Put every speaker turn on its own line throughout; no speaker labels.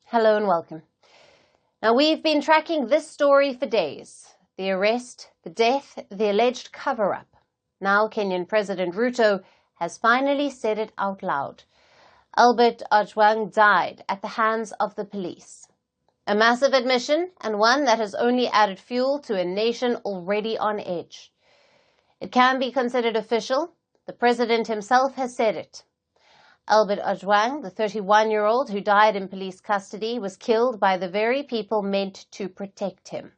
Hello and welcome. Now, we've been tracking this story for days. The arrest, the death, the alleged cover-up. Now, Kenyan President Ruto has finally said it out loud. Albert Ojwang died at the hands of the police. A massive admission, and one that has only added fuel to a nation already on edge. It can be considered official. The president himself has said it. Albert Ojwang, the 31-year-old who died in police custody, was killed by the very people meant to protect him.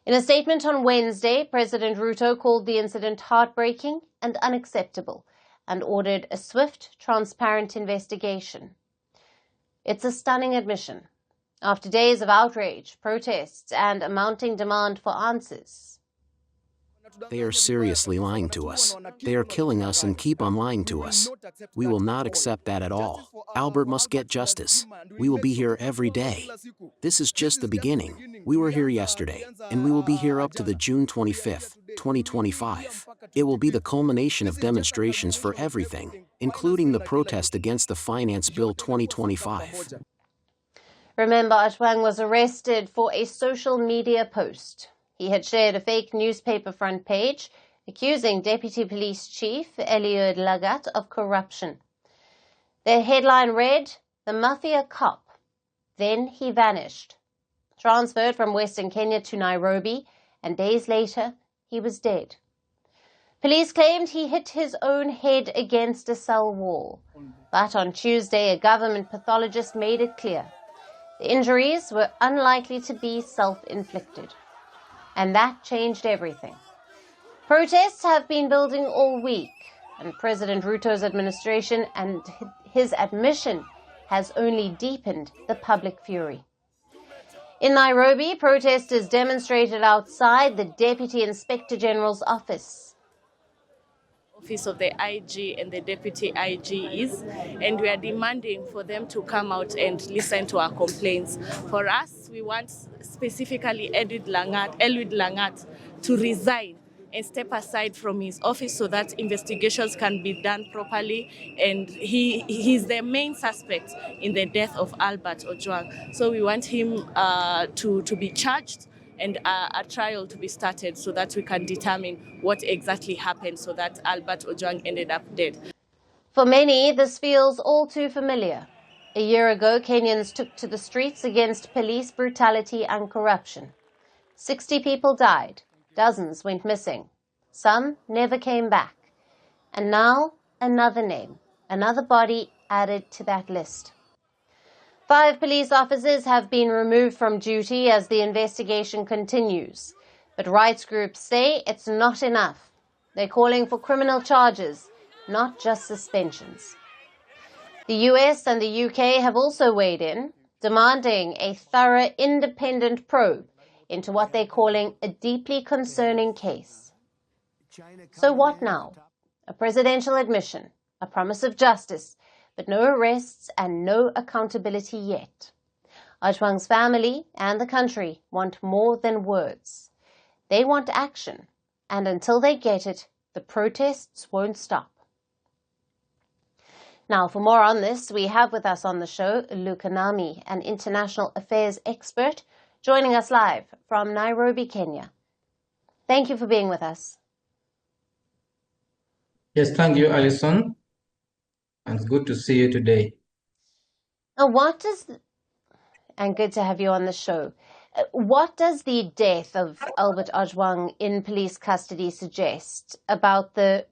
In a statement on Wednesday, President Ruto called the incident heartbreaking and unacceptable and ordered a swift, transparent investigation. It's a stunning admission. After days of outrage, protests, and a mounting demand for answers.
They are seriously lying to us. They are killing us and keep on lying to us. We will not accept that at all. Albert must get justice. We will be here every day. This is just the beginning. We were here yesterday, and we will be here up to the June 25th, 2025. It will be the culmination of demonstrations for everything, including the protest against the Finance Bill 2025.
Remember, Ojwang was arrested for a social media post. He had shared a fake newspaper front page accusing Deputy Police Chief Eliud Lagat of corruption. The headline read, "The Mafia Cop." Then he vanished. Transferred from Western Kenya to Nairobi, and days later, he was dead. Police claimed he hit his own head against a cell wall. But on Tuesday, a government pathologist made it clear. The injuries were unlikely to be self-inflicted. And that changed everything. Protests have been building all week, and President Ruto's administration and his admission has only deepened the public fury. In Nairobi, protesters demonstrated outside the Deputy Inspector General's office.
Office of the IG and the Deputy IGs, and we are demanding for them to come out and listen to our complaints. For us, we want specifically Eliud Lagat to resign and step aside from his office so that investigations can be done properly, and he's the main suspect in the death of Albert Ojwang. So we want him to be charged and a trial to be started so that we can determine what exactly happened so that Albert Ojwang ended up dead.
For many, this feels all too familiar. A year ago, Kenyans took to the streets against police brutality and corruption. 60 people died. Dozens went missing. Some never came back. And now, another name, another body added to that list. 5 police officers have been removed from duty as the investigation continues. But rights groups say it's not enough. They're calling for criminal charges, not just suspensions. The US and the UK have also weighed in, demanding a thorough independent probe into what they're calling a deeply concerning case. So what now? A presidential admission, a promise of justice, but no arrests and no accountability yet. Ojwang's family and the country want more than words. They want action, and until they get it, the protests won't stop. Now, for more on this, we have with us on the show Luka Nami, an international affairs expert, joining us live from Nairobi, Kenya. Thank you for being with us.
Yes, thank you, Alyson. And it's good to see you today.
And good to have you on the show. What does the death of Albert Ojwang in police custody suggest about the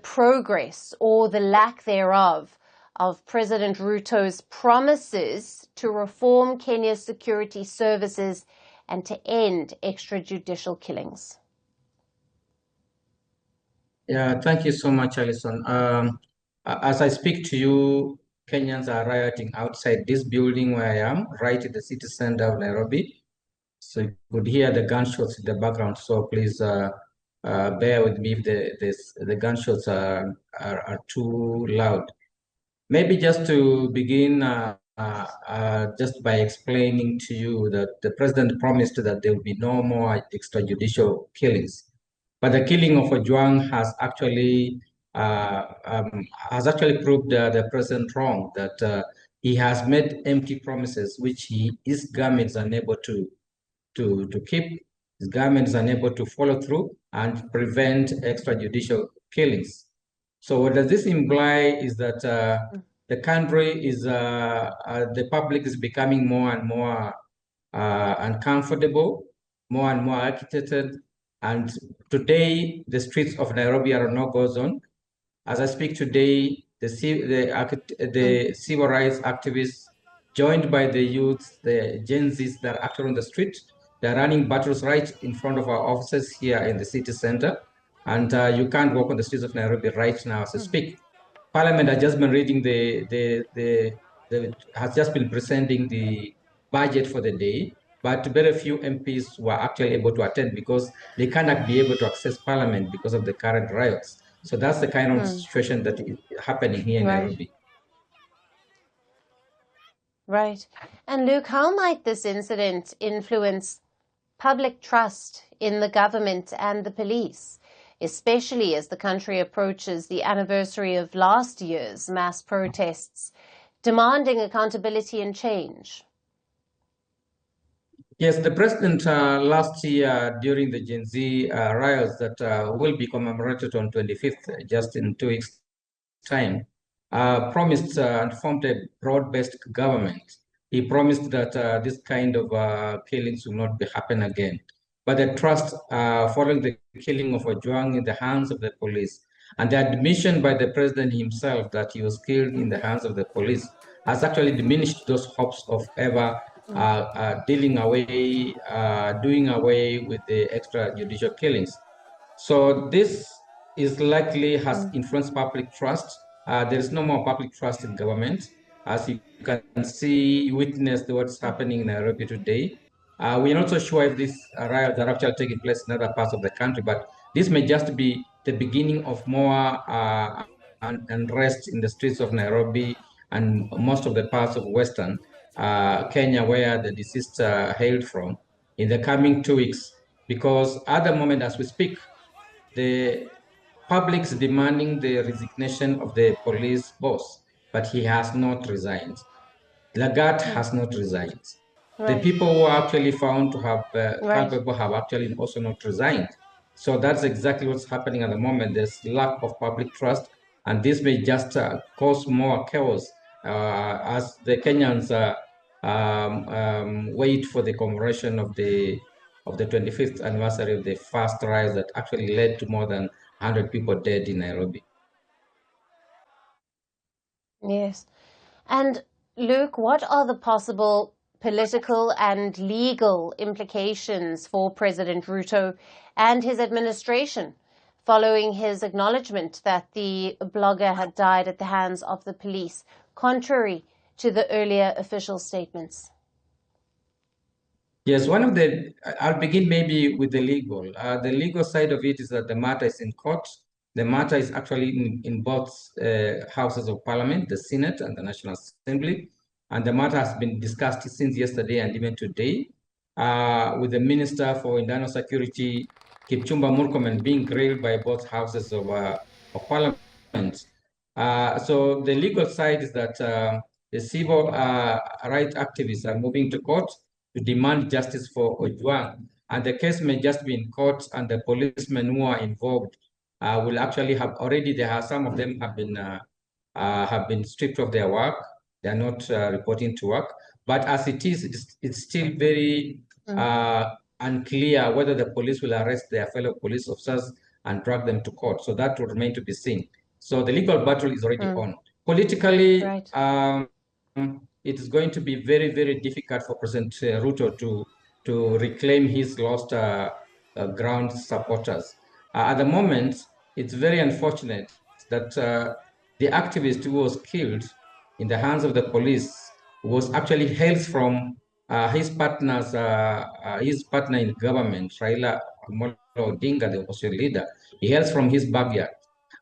progress or the lack thereof of President Ruto's promises to reform Kenya's security services and to end extrajudicial killings?
Yeah, thank you so much, Alyson. As I speak to you, Kenyans are rioting outside this building where I am, right in the city center of Nairobi. So you could hear the gunshots in the background. So please bear with me if the gunshots are too loud. Maybe just to begin, just by explaining to you that the president promised that there will be no more extrajudicial killings. But the killing of Ojwang has actually proved the president wrong, that he has made empty promises which his government is unable to keep. His government is unable to follow through and prevent extrajudicial killings. So what does this imply is that the country is, the public is becoming more and more uncomfortable, more and more agitated. And today, the streets of Nairobi are a no-go zone. As I speak today, the civil rights activists, joined by the youth, the Gen Zs that are actually on the street, they're running battles right in front of our offices here in the city center. And you can't walk on the streets of Nairobi right now as I speak. Parliament has just been reading has just been presenting the budget for the day, but very few MPs were actually able to attend because they cannot be able to access Parliament because of the current riots. So that's the kind of situation that is happening here in Nairobi.
Right. And Luke, how might this incident influence public trust in the government and the police, especially as the country approaches the anniversary of last year's mass protests demanding accountability and change?
Yes, the president last year during the Gen Z riots that will be commemorated on 25th, just in 2 weeks' time, promised and formed a broad-based government. He promised that this kind of killings will not be happen again. But the trust following the killing of Ojwang in the hands of the police and the admission by the president himself that he was killed in the hands of the police has actually diminished those hopes of ever doing away with the extrajudicial killings. So this is likely has influenced public trust. There is no more public trust in government. As you can see, witness what's happening in Nairobi today. We're not so sure if these riots are actually taking place in other parts of the country, but this may just be the beginning of more unrest in the streets of Nairobi and most of the parts of Western Kenya, where the deceased hailed from, in the coming 2 weeks. Because at the moment, as we speak, the public is demanding the resignation of the police boss, but he has not resigned. Lagat has not resigned. The people who are actually found to have culpable have actually also not resigned. So that's exactly what's happening at the moment. There's lack of public trust, and this may just cause more chaos as the Kenyans wait for the commemoration of the 25th anniversary of the first rise that actually led to more than 100 people dead in Nairobi.
Yes. And Luke, what are the possible political and legal implications for President Ruto and his administration following his acknowledgement that the blogger had died at the hands of the police, contrary to the earlier official statements?
Yes, I'll begin maybe with the legal. The legal side of it is that the matter is in court. The matter is actually in both houses of parliament, the Senate and the National Assembly. And the matter has been discussed since yesterday and even today, with the Minister for Internal Security, Kipchumba Murkomen, being grilled by both houses of parliament. So the legal side is that the civil rights activists are moving to court to demand justice for Ojwang. And the case may just be in court, and the policemen who are involved will actually have already, some of them have been stripped of their work. They're not reporting to work. But as it is, it's still very unclear whether the police will arrest their fellow police officers and drag them to court. So that will remain to be seen. So the legal battle is already on. Politically, it is going to be very, very difficult for President Ruto to reclaim his lost ground supporters. At the moment, it's very unfortunate that the activist who was killed in the hands of the police was actually hails from his partner in government, Raila Amolo Odinga, the opposition leader. He hails from his backyard.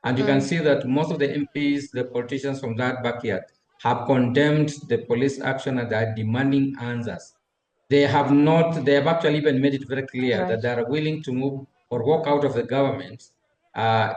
And you can see that most of the MPs, the politicians from that backyard, have condemned the police action and are demanding answers. They have actually even made it very clear that they are willing to move or walk out of the government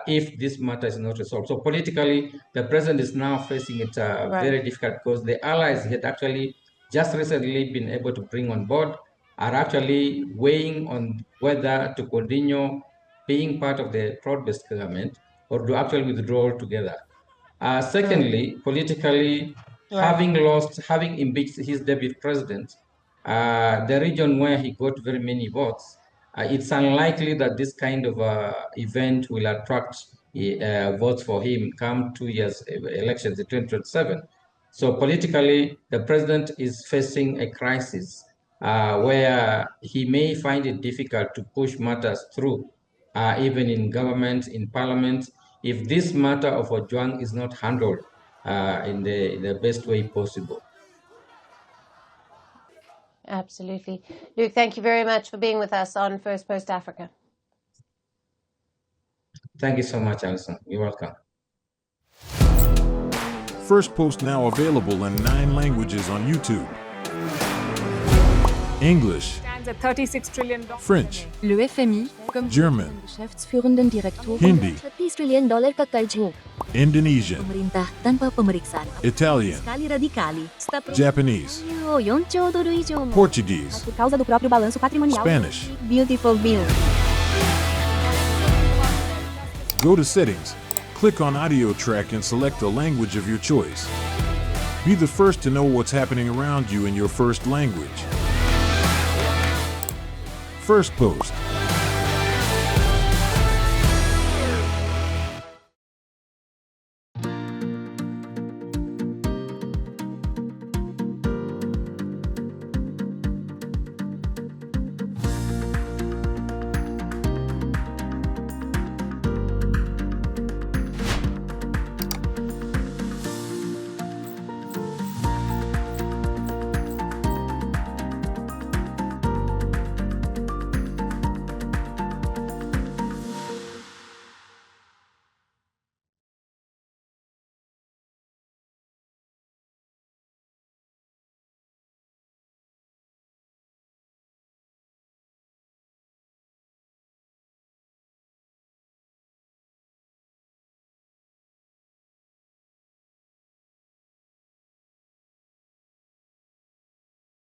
if this matter is not resolved. So politically, the president is now facing it very difficult because the allies he had actually just recently been able to bring on board are actually weighing on whether to continue being part of the fraud-based government or to actually withdraw altogether. Secondly, politically, having impeached his deputy president, the region where he got very many votes, it's unlikely that this kind of event will attract votes for him come 2 years elections in 2027. So politically, the president is facing a crisis where he may find it difficult to push matters through, even in government, in parliament, if this matter of Ojwang is not handled in the best way possible.
Absolutely. Luke, thank you very much for being with us on First Post Africa.
Thank you so much, Alyson. You're welcome.
Firstpost now available in 9 languages on YouTube. English,
$36 trillion.
French,
Le FMI, comme
German,
Geschäftsführenden Direktor
Hindi,
$30 trillion kakaljo.
Indonesian,
Pemerintah tanpa pemeriksaan.
Italian,
Sekali radikali.
Japanese,
$4 trilhão.
Portuguese,
Por causa do próprio balanço patrimonial.
Spanish.
Beautiful bill.
Go to Settings, click on Audio Track and select a language of your choice. Be the first to know what's happening around you in your first language. Firstpost.